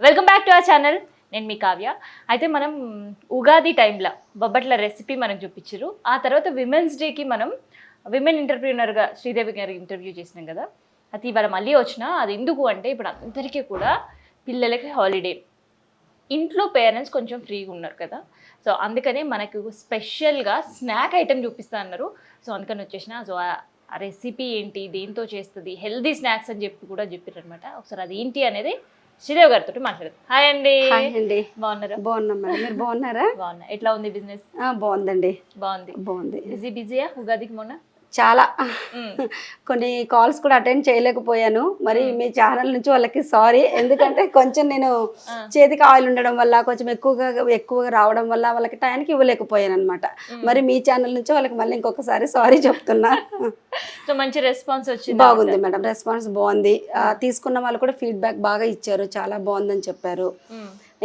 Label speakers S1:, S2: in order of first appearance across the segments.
S1: Welcome back to our channel. నేను మీ కావ్య. అయితే మనం ఉగాది టైంలో బొబ్బట్ల రెసిపీ మనకు చూపించారు. ఆ తర్వాత విమెన్స్ డేకి మనం విమెన్ ఎంటర్ప్రీనర్గా శ్రీదేవి గారి ఇంటర్వ్యూ చేసినాం కదా. అది ఇవాళ మళ్ళీ వచ్చిన అది ఎందుకు అంటే ఇప్పుడు అందరికీ కూడా పిల్లలకి హాలిడే, ఇంట్లో పేరెంట్స్ కొంచెం ఫ్రీగా ఉన్నారు కదా. సో అందుకనే మనకు స్పెషల్గా స్నాక్ ఐటెం చూపిస్తా అన్నారు. సో అందుకని వచ్చేసిన. సో ఆ రెసిపీ ఏంటి, దేంతో చేస్తుంది, హెల్దీ స్నాక్స్ అని చెప్పి కూడా చెప్పారు అనమాట. ఒకసారి అది ఏంటి అనేది శ్రీదేవి గారితో మాట్లాడదు. హాయ్ అండి. బాగున్నారా?
S2: బాగున్నాం మేడం, మీరు బాగున్నారా?
S1: బాగున్నా. ఎట్లా ఉంది బిజినెస్?
S2: బాగుందండి.
S1: బాగుంది. బిజీయా ఉగాదికి మొన్న?
S2: చాలా కొన్ని కాల్స్ కూడా అటెండ్ చేయలేకపోయాను. మరి మీ ఛానల్ నుంచి వాళ్ళకి సారీ. ఎందుకంటే కొంచెం నేను చేతికి ఆయిల్ ఉండడం వల్ల కొంచెం ఎక్కువగా రావడం వల్ల వాళ్ళకి టైంకి ఇవ్వలేకపోయాను అనమాట. మరి మీ ఛానల్ నుంచి వాళ్ళకి మళ్ళీ ఇంకొకసారి సారీ చెప్తున్నా.
S1: సో మంచి రెస్పాన్స్ వచ్చింది.
S2: బాగుంది మేడం, రెస్పాన్స్ బాగుంది. తీసుకున్న వాళ్ళు కూడా ఫీడ్బ్యాక్ బాగా ఇచ్చారు, చాలా బాగుందని చెప్పారు.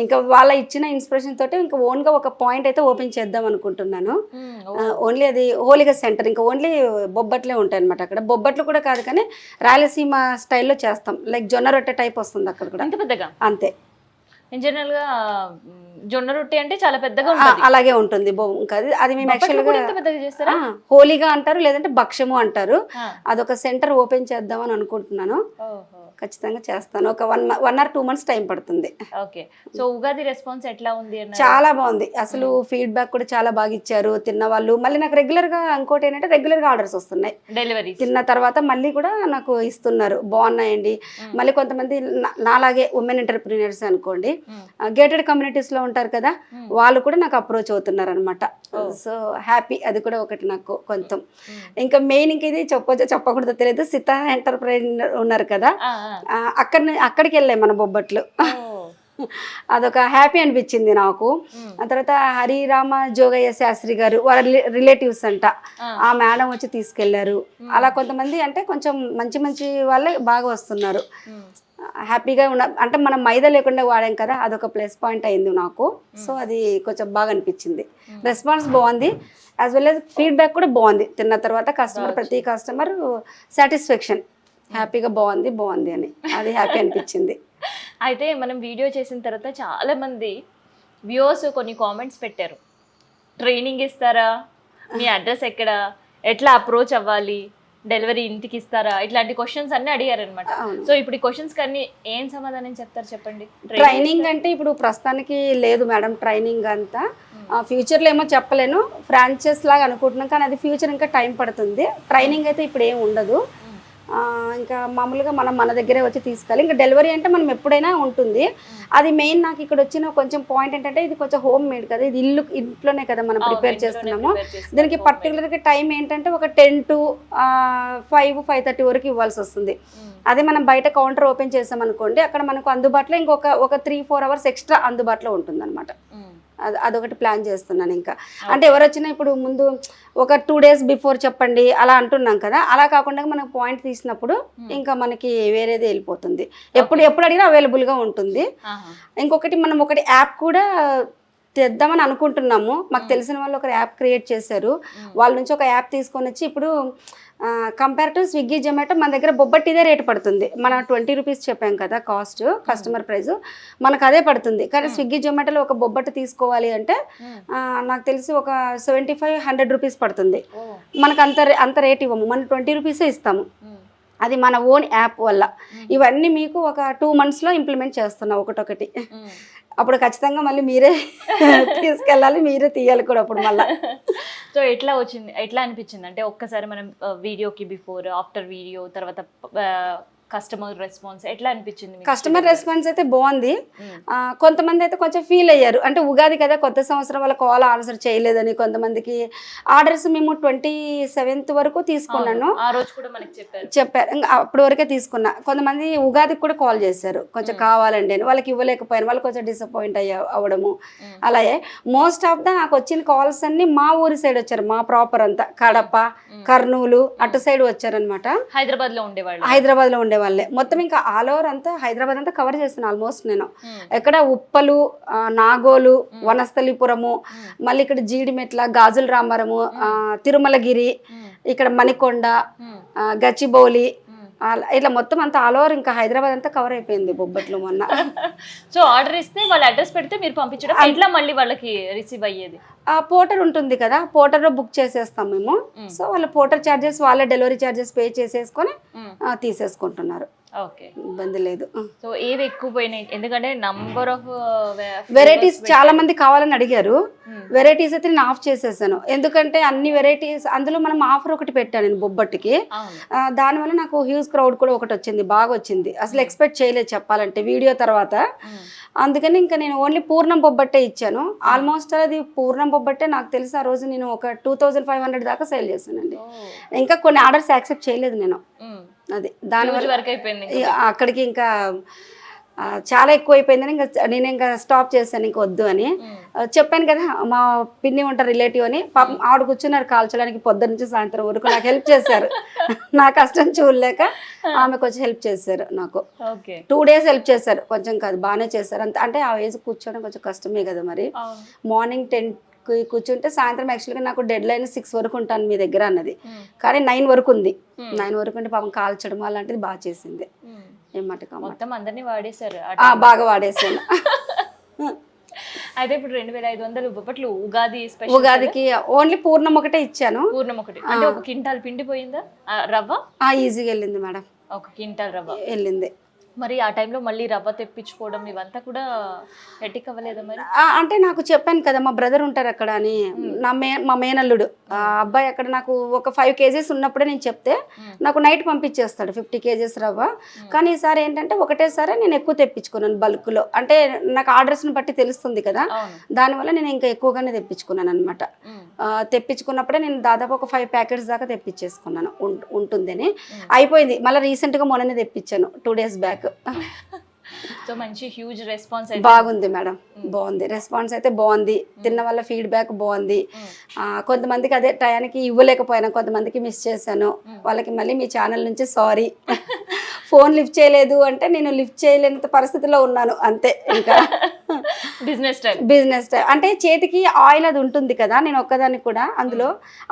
S2: ఇంకా వాళ్ళ ఇచ్చిన ఇన్స్పిరేషన్ తోటి ఇంకా ఓన్గా ఒక పాయింట్ అయితే ఓపెన్ చేద్దాం అనుకుంటున్నాను. ఓన్లీ అది హోలిగా సెంటర్, ఇంకా ఓన్లీ బొబ్బట్లే ఉంటాయి అనమాట. అక్కడ బొబ్బట్లు కూడా కాదు కానీ రాయలసీమ స్టైల్లో చేస్తాం. లైక్ జొన్న రొట్టె టైప్ వస్తుంది అక్కడ కూడా.
S1: అంత పెద్దగా?
S2: అంతే.
S1: జనరల్గా జొన్న రొట్టె అంటే చాలా పెద్దగా ఉంటుంది.
S2: అలాగే ఉంటుంది. అది మేము యాక్చువల్గా హోలీగా అంటారు, లేదంటే భక్ష్యము అంటారు. అదొక సెంటర్ ఓపెన్ చేద్దామని అనుకుంటున్నాను. ఖచ్చితంగా చేస్తాను. ఒక 1 or 2 months టైం పడుతుంది.
S1: ఓకే. సో ఉగాది రెస్పాన్స్ ఎట్లా ఉంది?
S2: చాలా బాగుంది. అసలు ఫీడ్బ్యాక్ కూడా చాలా బాగా ఇచ్చారు తిన్న వాళ్ళు. మళ్ళీ నాకు రెగ్యులర్గా ఇంకోటి ఏంటంటే రెగ్యులర్గా ఆర్డర్స్ వస్తున్నాయి.
S1: డెలివరీ
S2: తిన్న తర్వాత మళ్ళీ కూడా నాకు ఇస్తున్నారు. బాగున్నాయండి. మళ్ళీ కొంతమంది నాలాగే ఉమెన్ ఎంటర్ప్రీనర్స్ అనుకోండి, గేటెడ్ కమ్యూనిటీస్ లో ఉంటారు కదా, వాళ్ళు కూడా నాకు అప్రోచ్ అవుతున్నారు అనమాట. So happy. అది కూడా ఒకటి నాకు కొంచెం. ఇంకా మెయిన్ ఇంక ఇది చెప్పకూడదు తెలియదు, సితా ఎంటర్ప్రైనర్ ఉన్నారు కదా, అక్కడికి వెళ్ళాయి మన బొబ్బట్లు. అదొక హ్యాపీ అనిపించింది నాకు. ఆ తర్వాత హరిరామ జోగయ్య శాస్త్రి గారు వాళ్ళ రిలేటివ్స్ అంట, ఆ మేడం వచ్చి తీసుకెళ్లారు. అలా కొంతమంది అంటే కొంచెం మంచి మంచి వాళ్ళే బాగా వస్తున్నారు. హ్యాపీగా అంటే మనం మైదా లేకుండా వాడాం కదా, అదొక ప్లస్ పాయింట్ అయింది నాకు. సో అది కొంచెం బాగా అనిపించింది. రెస్పాన్స్ బాగుంది, యాజ్ వెల్ యాజ్ ఫీడ్బ్యాక్ కూడా బాగుంది. తిన్న తర్వాత ప్రతి కస్టమర్ సాటిస్ఫాక్షన్, హ్యాపీగా బాగుంది అని, అది హ్యాపీ అనిపించింది.
S1: అయితే మనం వీడియో చేసిన తర్వాత చాలా మంది వ్యూవర్స్ కొన్ని కామెంట్స్ పెట్టారు. ట్రైనింగ్ ఇస్తారా, మీ అడ్రస్ ఎక్కడ, ఎట్లా అప్రోచ్ అవ్వాలి, డెలివరీ ఇంటికి ఇస్తారా, ఇట్లాంటి క్వశ్చన్స్ అన్ని అడిగారు అనమాట. సో ఇప్పుడు ఈ క్వశ్చన్స్ కన్నీ ఏం సమాధానం చెప్తారు చెప్పండి.
S2: ట్రైనింగ్ అంటే ఇప్పుడు ప్రస్తుతానికి లేదు మేడం. ట్రైనింగ్ అంతా ఫ్యూచర్లో ఏమో చెప్పలేను, ఫ్రాంచైజ్ లాగా అనుకుంటున్నాం, కానీ అది ఫ్యూచర్ ఇంకా టైం పడుతుంది. ట్రైనింగ్ అయితే ఇప్పుడు ఏం ఉండదు. ఇంకా మామూలుగా మనం మన దగ్గరే వచ్చి తీసుకోవాలి. ఇంకా డెలివరీ అంటే మనం ఎప్పుడైనా ఉంటుంది. అది మెయిన్ నాకు ఇక్కడ వచ్చిన కొంచెం పాయింట్ ఏంటంటే, ఇది కొంచెం హోమ్ మేడ్ కదా, ఇది ఇంట్లోనే కదా మనం ప్రిపేర్ చేస్తున్నాము. దీనికి పర్టికులర్గా టైం ఏంటంటే ఒక 10 to 5:30 వరకు ఇవ్వాల్సి వస్తుంది. అదే మనం బయట కౌంటర్ ఓపెన్ చేసామనుకోండి, అక్కడ మనకు అందుబాటులో ఇంకొక 3-4 hours ఎక్స్ట్రా అందుబాటులో ఉంటుంది అనమాట. అదొకటి ప్లాన్ చేస్తున్నాను. ఇంకా అంటే ఎవరు వచ్చినా ఇప్పుడు ముందు ఒక 2 days బిఫోర్ చెప్పండి అలా అంటున్నాం కదా, అలా కాకుండా మనకు పాయింట్ తీసినప్పుడు ఇంకా మనకి వేరేది వెళ్ళిపోతుంది. ఎప్పుడు అడిగినా అవైలబుల్గా ఉంటుంది. ఇంకొకటి మనం ఒకటి యాప్ కూడా తెద్దామని అనుకుంటున్నాము. మాకు తెలిసిన వాళ్ళు ఒక యాప్ క్రియేట్ చేశారు. వాళ్ళ నుంచి ఒక యాప్ తీసుకొని వచ్చి ఇప్పుడు కంపేర్ టు స్విగ్గీ జొమాటో మన దగ్గర బొబ్బట్టి ఇదే రేటు పడుతుంది. మనం 20 రూపీస్ చెప్పాం కదా కాస్ట్, కస్టమర్ ప్రైస్ మనకు అదే పడుతుంది. కానీ స్విగ్గీ జొమాటోలో ఒక బొబ్బట్టు తీసుకోవాలి అంటే నాకు తెలిసి ఒక 75-100 రూపీస్ పడుతుంది. మనకు అంత రేట్ ఇవ్వము, మనం 20 రూపీసే ఇస్తాము. అది మన ఓన్ యాప్ వల్ల. ఇవన్నీ మీకు ఒక 2 monthsలో ఇంప్లిమెంట్ చేస్తున్నాం ఒకటొకటి. అప్పుడు ఖచ్చితంగా మళ్ళీ మీరే తీసుకెళ్ళాలి, మీరే తీయాలి కూడా అప్పుడు మళ్ళీ.
S1: సో ఎట్లా అనిపించింది అంటే ఒక్కసారి మనం వీడియోకి బిఫోర్ ఆఫ్టర్ వీడియో తర్వాత కస్టమర్ రెస్పాన్స్ ఎట్లా అనిపించింది మీకు?
S2: కస్టమర్ రెస్పాన్స్ అయితే బాగుంది.
S1: మ్మ్.
S2: కొంతమంది అయితే కొంచెం ఫీల్ అయ్యారు, అంటే ఉగాది కదా కొత్త సంవత్సరం వాళ్ళ కాల్ ఆన్సర్ చేయలేదని. కొంతమందికి ఆర్డర్స్ మేము 27th వరకు తీసుకున్నాను,
S1: ఆ రోజు కూడా మనకి
S2: చెప్పారు. ఇంకా అప్పటి వరకే తీసుకున్నా. కొంతమంది ఉగాదికి కూడా కాల్ చేశారు, కొంచెం కావాలండి అని. వాళ్ళకి ఇవ్వలేకపోయాను, వాళ్ళు కొంచెం డిసప్పాయింట్ అవ్వడము. అలాగే మోస్ట్ ఆఫ్ ద నాకు వచ్చిన కాల్స్ అన్ని మా ఊరి సైడ్ వచ్చారు, మా ప్రాపర్ అంతా కడప, కర్నూలు అటు సైడ్ వచ్చారనమాట.
S1: హైదరాబాద్ లో ఉండేవాళ్ళు.
S2: హైదరాబాద్ లో ఉండేవాళ్ళే మొత్తం. ఇంకా ఆల్ ఓవర్ అంతా హైదరాబాద్ అంతా కవర్ చేస్తాను ఆల్మోస్ట్ నేను. ఎక్కడ ఉప్పలు, నాగోలు, వనస్థలిపురము, మళ్ళీ ఇక్కడ జీడిమెట్ల, గాజుల రామారము, తిరుమలగిరి, ఇక్కడ మణికొండ, గచ్చిబౌలి, ఇట్లా మొత్తం అంతా ఆల్ ఓవర్ ఇంకా హైదరాబాద్ అంతా కవర్ అయిపోయింది బొబ్బట్లు మొన్న.
S1: సో ఆర్డర్ ఇస్తే వాళ్ళు అడ్రస్ పెడితే మీరు పంపించడం ఎట్లా మళ్ళీ వాళ్ళకి రిసీవ్ అయ్యేది?
S2: ఆ పోర్టర్ ఉంటుంది కదా, పోర్టర్లో బుక్ చేసేస్తాం మేము. సో వాళ్ళ పోర్టర్ ఛార్జెస్, వాళ్ళ డెలివరీ ఛార్జెస్ పే చేసేసుకొని తీసేసుకుంటున్నారు.
S1: ఓకే,
S2: ఇబ్బంది లేదు.
S1: సో ఏవి ఎక్కువ పోయినాయి? ఎందుకంటే నంబర్ ఆఫ్
S2: వెరైటీస్ చాలా మంది కావాలని అడిగారు. వెరైటీస్ అయితే నేను ఆఫ్ చేసేసాను, ఎందుకంటే అన్ని వెరైటీస్ అందులో మనం ఆఫర్ ఒకటి పెట్టాను నేను బొబ్బట్టుకి. దానివల్ల నాకు హ్యూజ్ క్రౌడ్ కూడా ఒకటి వచ్చింది, బాగా వచ్చింది. అసలు ఎక్స్పెక్ట్ చేయలేదు చెప్పాలంటే వీడియో తర్వాత. అందుకని ఇంకా నేను ఓన్లీ పూర్ణం బొబ్బట్టే ఇచ్చాను. ఆల్మోస్ట్ అది పూర్ణం బొబ్బట్టే నాకు తెలిసి ఆ రోజు నేను ఒక 2500 దాకా సేల్ చేశానండి. ఇంకా కొన్ని ఆర్డర్స్ యాక్సెప్ట్ చేయలేదు నేను. అది దానివల్ల అక్కడికి ఇంకా చాలా ఎక్కువ అయిపోయిందని ఇంకా నేను ఇంకా స్టాప్ చేశాను, ఇంక వద్దు అని. చెప్పాను కదా మా పిన్ని ఉంటారు రిలేటివ్ అని, పాపం ఆవిడ కూర్చున్నారు కాల్చడానికి పొద్దు నుంచి సాయంత్రం వరకు, నాకు హెల్ప్ చేశారు. నా కష్టం చూడలేక ఆమె కొంచెం హెల్ప్ చేశారు నాకు. 2 days హెల్ప్ చేశారు, కొంచెం కాదు బాగానే చేశారు. అంత అంటే ఆ ఏజ్ కూర్చోవడం కొంచెం కష్టమే కదా మరి. మార్నింగ్ 10 కూర్చుంటే సాయంత్రం యాక్చువల్గా నాకు డెడ్ లైన్ 6 వరకు ఉంటాను మీ దగ్గర అన్నది, కానీ 9 వరకు ఉంది. 9 వరకు అంటే పాపం కాల్చడం అలాంటిది బాగా చేసింది.
S1: మొత్తం అందరినీ వాడేశారు,
S2: బాగా వాడేసాను.
S1: అయితే ఇప్పుడు 2500 బొబ్బట్లు ఉగాది స్పెషల్.
S2: ఉగాదికి ఓన్లీ పూర్ణం ఒకటే ఇచ్చాను.
S1: పూర్ణం ఒకటి అంటే 1 క్వింటాల్ పిండి పోయిందా? రవ్వ
S2: ఈజీగా వెళ్ళింది మేడం,
S1: 1 క్వింటాల్ రవ్వ
S2: వెళ్ళింది.
S1: మరి ఆ టైంలో మళ్ళీ రవ్వ తెప్పించుకోవడం ఇవంతా కూడా హెటిక్ అవ్వలేదా మరి?
S2: అంటే నాకు చెప్పాను కదా మా బ్రదర్ ఉంటారు అక్కడ అని, మా మేనల్లుడు ఆ అబ్బాయి అక్కడ నాకు ఒక 5 kgs ఉన్నప్పుడే నేను చెప్తే నాకు నైట్ పంపించేస్తాడు 50 kgs రవ్వ. కానీ ఈసారి ఏంటంటే ఒకటేసారి నేను ఎక్కువ తెప్పించుకున్నాను బల్క్లో, అంటే నాకు ఆర్డర్స్ని బట్టి తెలుస్తుంది కదా, దానివల్ల నేను ఇంకా ఎక్కువగానే తెప్పించుకున్నాను అనమాట. తెప్పించుకున్నప్పుడే నేను దాదాపు ఒక 5 ప్యాకెట్స్ దాకా తెప్పించేసుకున్నాను ఉంటుందని. అయిపోయింది, మళ్ళీ రీసెంట్గా మొన్ననే తెప్పించాను 2 days బ్యాక్.
S1: సో మంచి హ్యూజ్ రెస్పాన్స్
S2: బాగుంది మేడం, బాగుంది రెస్పాన్స్ అయితే బాగుంది. తిన్న వల్ల ఫీడ్బ్యాక్ బాగుంది. కొంతమందికి అదే టయానికి ఇవ్వలేకపోయాను, కొంతమందికి మిస్ చేశాను. వాళ్ళకి మళ్ళీ మీ ఛానల్ నుంచి సారీ. ఫోన్ లిఫ్ట్ చేయలేదు అంటే నేను లిఫ్ట్ చేయలేనంత పరిస్థితిలో ఉన్నాను అంతే. ఇంకా బిజినెస్ టైం అంటే చేతికి ఆయిల్ అది ఉంటుంది కదా, నేను ఒక్కదాన్ని కూడా అందులో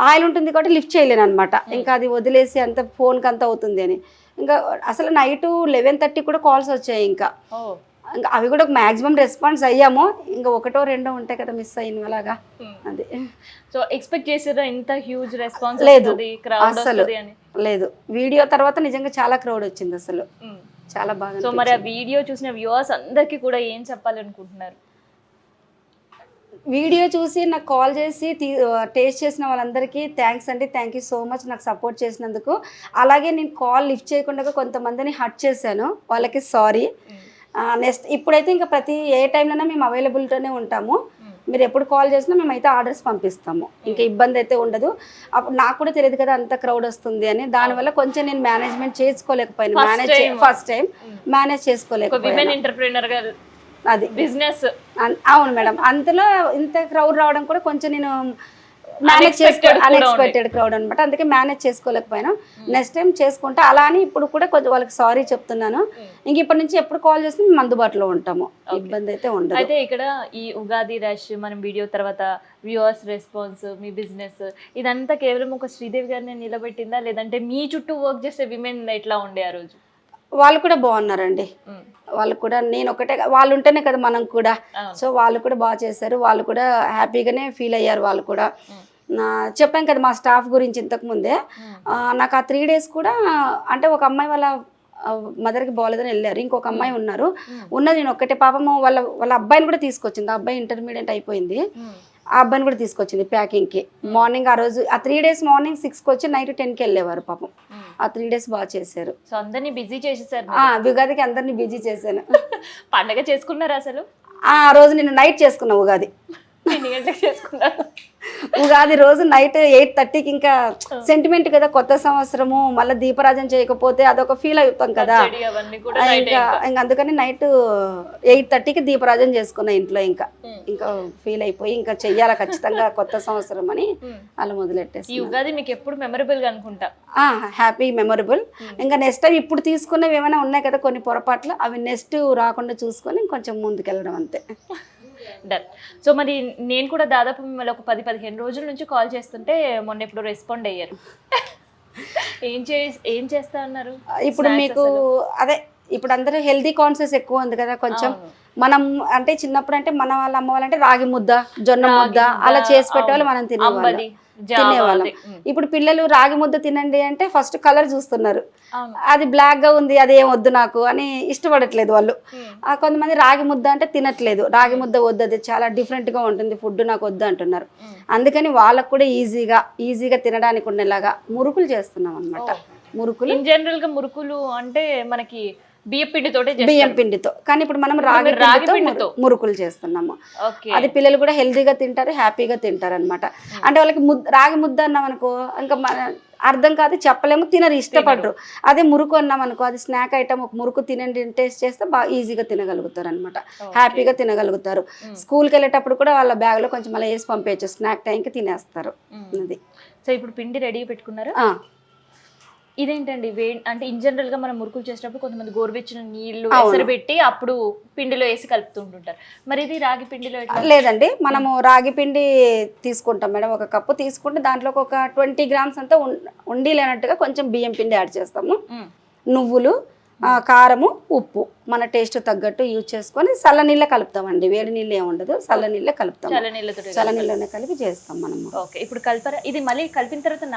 S2: ఆయిల్ ఉంటుంది కాబట్టి లిఫ్ట్ చేయలేను అనమాట. ఇంకా అది వదిలేసి అంత ఫోన్కి అంత అవుతుంది అని. ఇంకా అసలు నైట్ 11:30 కూడా కాల్స్ వచ్చాయి. ఇంకా అవి కూడా మ్యాక్సిమం రెస్పాన్స్ అయ్యాము, ఇంకా 1 2 ఉంటాయి కదా మిస్ అయిన అలాగా. అది
S1: సో ఎక్స్పెక్ట్ చేసారా ఇంత హ్యూజ్ రెస్పాన్స్?
S2: లేదు అసలు లేదు. వీడియో తర్వాత నిజంగా చాలా క్రౌడ్ వచ్చింది, అసలు చాలా బాగా.
S1: సో మరి ఆ వీడియో చూసిన వ్యూవర్స్ అందరికీ కూడా ఏం చెప్పాలనుకుంటున్నారు?
S2: వీడియో చూసి నాకు కాల్ చేసి టేస్ట్ చేసిన వాళ్ళందరికీ థ్యాంక్స్ అండి, థ్యాంక్ యూ సో మచ్ నాకు సపోర్ట్ చేసినందుకు. అలాగే నేను కాల్ లిఫ్ట్ చేయకుండా కొంతమందిని హర్ట్ చేశాను, వాళ్ళకి సారీ. నెక్స్ట్ ఇప్పుడైతే ఇంకా ప్రతి ఏ టైంలోనే మేము అవైలబిలిటీనే ఉంటాము. మీరు ఎప్పుడు కాల్ చేసినా మేమైతే ఆర్డర్స్ పంపిస్తాము, ఇంకా ఇబ్బంది అయితే ఉండదు. అప్పుడు నాకు కూడా తెలియదు కదా అంత క్రౌడ్ వస్తుంది అని, దానివల్ల కొంచెం నేను మేనేజ్మెంట్ చేసుకోలేకపోయాను. ఫస్ట్ టైం మేనేజ్ చేసుకోలేకపోయాను. అది
S1: బిజినెస్.
S2: అవును మేడం, అంతలో ఇంత క్రౌడ్ రావడం కూడా కొంచెం నేను అన్ఎక్స్పెక్టెడ్ క్రౌడ్ అనమాట, అందుకే మేనేజ్ చేసుకోలేకపోయాను. నెక్స్ట్ టైం చేసుకుంటా. అలా అని ఇప్పుడు కూడా కొంచెం వాళ్ళకి సారీ చెప్తున్నాను. ఇంక ఇప్పటి నుంచి ఎప్పుడు కాల్ చేస్తే మేము అందుబాటులో ఉంటాము, ఇబ్బంది అయితే ఉండదు.
S1: అయితే ఇక్కడ ఈ ఉగాది రష్, మనం వీడియో తర్వాత వ్యూవర్స్ రెస్పాన్స్, మీ బిజినెస్ ఇదంతా కేవలం ఒక శ్రీదేవి గారిని నిలబెట్టిందా, లేదంటే మీ చుట్టూ వర్క్ చేసే విమెన్ ఎట్లా ఉండే ఆ రోజు?
S2: వాళ్ళు కూడా బాగున్నారండి, వాళ్ళు కూడా నేను ఒకటే, వాళ్ళు ఉంటేనే కదా మనం కూడా. సో వాళ్ళు కూడా బాగా చేశారు, వాళ్ళు కూడా హ్యాపీగానే ఫీల్ అయ్యారు. వాళ్ళు కూడా చెప్పాం కదా మా స్టాఫ్ గురించి ఇంతకుముందే. నాకు ఆ 3 days కూడా అంటే ఒక అమ్మాయి వాళ్ళ మదర్కి బాగోలేదని వెళ్ళారు, ఇంకొక అమ్మాయి ఉన్నది నేను ఒక్కటే. పాపము వాళ్ళ అబ్బాయిని కూడా తీసుకొచ్చింది, ఆ అబ్బాయి ఇంటర్మీడియట్ అయిపోయింది. ఆ అబ్బాయిని కూడా తీసుకొచ్చింది ప్యాకింగ్కి. మార్నింగ్ ఆ రోజు ఆ 3 days మార్నింగ్ 6కి వచ్చి నైట్ 10కి వెళ్ళేవారు పాపం. ఆ 3 days బాగా చేశారు.
S1: సో అందరినీ బిజీ చేసేసారు.
S2: ఉగాదికి అందరినీ బిజీ చేశాను.
S1: పండగ చేసుకున్నారా అసలు?
S2: ఆ రోజు నేను నైట్ చేసుకున్నా ఉగాది.
S1: ఎన్ని గంటలకు చేసుకున్నారు?
S2: ఉగాది రోజు నైట్ 8:30కి. ఇంకా సెంటిమెంట్ కదా, కొత్త సంవత్సరము, మళ్ళీ దీపరాజన చేయకపోతే అదొక ఫీల్ అవుతాం కదా. ఇంకా అందుకని నైట్ 8:30కి దీపరాజన చేసుకున్నా ఇంట్లో. ఇంకా ఫీల్ అయిపోయి ఇంకా చెయ్యాలా ఖచ్చితంగా కొత్త సంవత్సరం అని అలా మొదలెట్టేసి.
S1: ఈ ఉగాది మీకు ఎప్పుడు మెమరబుల్ గా అనుకుంటా.
S2: Happy memorable. ఇంకా నెక్స్ట్ టైం ఇప్పుడు తీసుకున్నవి ఏమైనా ఉన్నాయి కదా కొన్ని పొరపాట్లు, అవి నెక్స్ట్ రాకుండా చూసుకొని కొంచెం ముందుకెళ్ళడం అంతే.
S1: డన్. సో మరి నేను కూడా దాదాపు మిమ్మల్ని ఒక 10-15 రోజుల నుంచి కాల్ చేస్తుంటే మొన్న ఎప్పుడు రెస్పాండ్ అయ్యారు. ఏం చేస్తా అన్నారు
S2: ఇప్పుడు మీకు? అదే ఇప్పుడు అందరూ హెల్దీ కాన్షియస్ ఎక్కువ ఉంది కదా కొంచెం. మనం అంటే చిన్నప్పుడు అంటే మన వాళ్ళ అమ్మ వాళ్ళంటే రాగి ముద్ద, జొన్న ముద్ద అలా చేసి పెట్టేవాళ్ళు, మనం తినేవాళ్ళం. ఇప్పుడు పిల్లలు రాగి ముద్ద తినండి అంటే ఫస్ట్ కలర్ చూస్తున్నారు, అది బ్లాక్ గా ఉంది అదేం వద్దు నాకు అని ఇష్టపడట్లేదు వాళ్ళు. కొంతమంది రాగి ముద్ద అంటే తినట్లేదు, రాగి ముద్ద వద్దు, అది చాలా డిఫరెంట్ గా ఉంటుంది ఫుడ్, నాకు వద్దు అంటున్నారు. అందుకని వాళ్ళకు కూడా ఈజీగా తినడానికి ఉండేలాగా మురుకులు చేస్తున్నాం అనమాట. మురుకులు ఇన్ జనరల్ గా మురుకులు అంటే మనకి బియ్యం పిండితో, కానీ ఇప్పుడు మనం రాగి పిండితో మురుకులు చేస్తున్నాము. అది పిల్లలు కూడా హెల్దీగా తింటారు, హ్యాపీగా తింటారు అనమాట. అంటే వాళ్ళకి రాగి ముద్ద అన్నాం అనుకో ఇంకా అర్థం కాదు, చెప్పలేము, తినరు, ఇష్టపడరు. అదే మురుకు అన్నాం అనుకో, అది స్నాక్ ఐటమ్, ఒక మురుకు తినండి టేస్ట్ చేస్తే బాగా ఈజీగా తినగలుగుతారు అనమాట, హ్యాపీగా తినగలుగుతారు. స్కూల్కి వెళ్ళేటప్పుడు కూడా వాళ్ళ బ్యాగ్ లో కొంచెం అలా వేసి పంపేయచ్చు, స్నాక్ టైంకి తినేస్తారు. అది. సో ఇప్పుడు పిండి రెడీ పెట్టుకున్నారు. ఇదేంటండి అంటే ఇన్ జనరల్ గా మనం మురుకులు చేసేటప్పుడు కొంతమంది గోరువెచ్చిన నీళ్లు పెట్టి అప్పుడు పిండిలో వేసి కలుపుతుంటుంటారు, మరి ఇది రాగి పిండిలో లేదండి. మనము రాగి పిండి తీసుకుంటాం మేడం, ఒక కప్పు తీసుకుంటే దాంట్లో ఒక 20 grams అంతా ఉండి లేనట్టుగా కొంచెం బియ్యం పిండి యాడ్ చేస్తాము. నువ్వులు, కారము, ఉప్పు మన టేస్ట్ తగ్గట్టు యూజ్ చేసుకొని చల్ల నీళ్ళ కలుపుతామండి, వేడి నీళ్ళు ఏమి ఉండదు, చల్ల నీళ్ళే కలుపుతాం, చల్ల నీళ్ళనే కలిపి చేస్తాం మనము. ఓకే. ఇప్పుడు కలిపారా? ఇది మళ్ళీ కలిపిన తర్వాత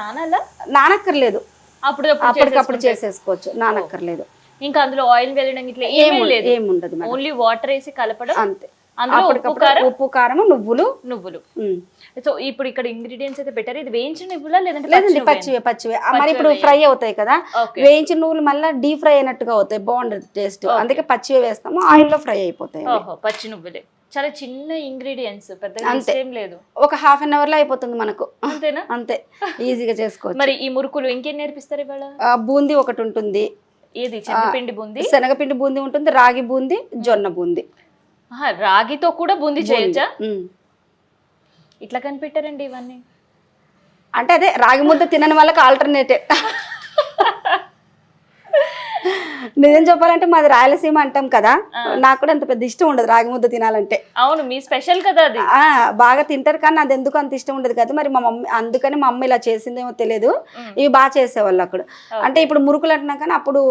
S2: నానక్కర్లేదు, అప్పటికప్పుడు చేసేసుకోవచ్చు, నానక్కర్లేదు. ఇంకా అందులో ఆయిల్ వెళ్ళడం ఇట్లా ఏమి ఉండదు, ఓన్లీ వాటర్ వేసి కలపడం అంతే. ఉప్పు, కారం, నువ్వులు. సో ఇప్పుడు ఇక్కడ ఇంగ్రీడియంట్స్ అయితే పెట్టారు. ఇది వేయించిన నువ్వులా లేదంటే పచ్చివే? మరి ఇప్పుడు ఫ్రై అవుతాయి కదా, వేయించిన నువ్వులు మళ్ళీ డీప్ ఫ్రై అయినట్టుగా అవుతాయి, బాగుండదు టేస్ట్, అందుకే పచ్చివే వేస్తాము, ఆయిల్ లో ఫ్రై అయిపోతాయి. పచ్చి నువ్వులే, చాలా చిన్న ఇంగ్రీడియంట్స్, పెద్దగా ఏం లేదు, ఒక 1/2 hour లో అయిపోతుంది మనకు. అంతేనా? అంతే, ఈజీగా చేసుకోవచ్చు. మరి ఈ మురుకులు ఇంకేం నేర్పిస్తారు ఇవాళ? బూందీ ఒకటి ఉంటుంది. ఏది? శనగపిండి బూందీ? శనగపిండి బూందీ ఉంటుంది, రాగి బూందీ, జొన్న బూందీ. రాగితో కూడా బూందీ చేయొచ్చా? ఇట్లా కనిపెట్టారండి ఇవన్నీ. అంటే అదే రాగి ముద్ద తినని వాళ్ళకి ఆల్టర్నేటివ్. నిజం చెప్పాలంటే మాది రాయలసీమ అంటాం కదా, నాకు కూడా అంత పెద్ద ఇష్టం ఉండదు రాగి ముద్ద తినాలంటే. అవును, మీ స్పెషల్ కదా అది. బాగా తింటారు కానీ అది ఎందుకు అంత ఇష్టం ఉండదు కదా, మరి మా మమ్మీ, అందుకని మా అమ్మ ఇలా చేసిందేమో తెలియదు, ఇవి బాగా చేసేవాళ్ళు అక్కడ. అంటే ఇప్పుడు మురుకులు అంటున్నా కానీ అప్పుడు,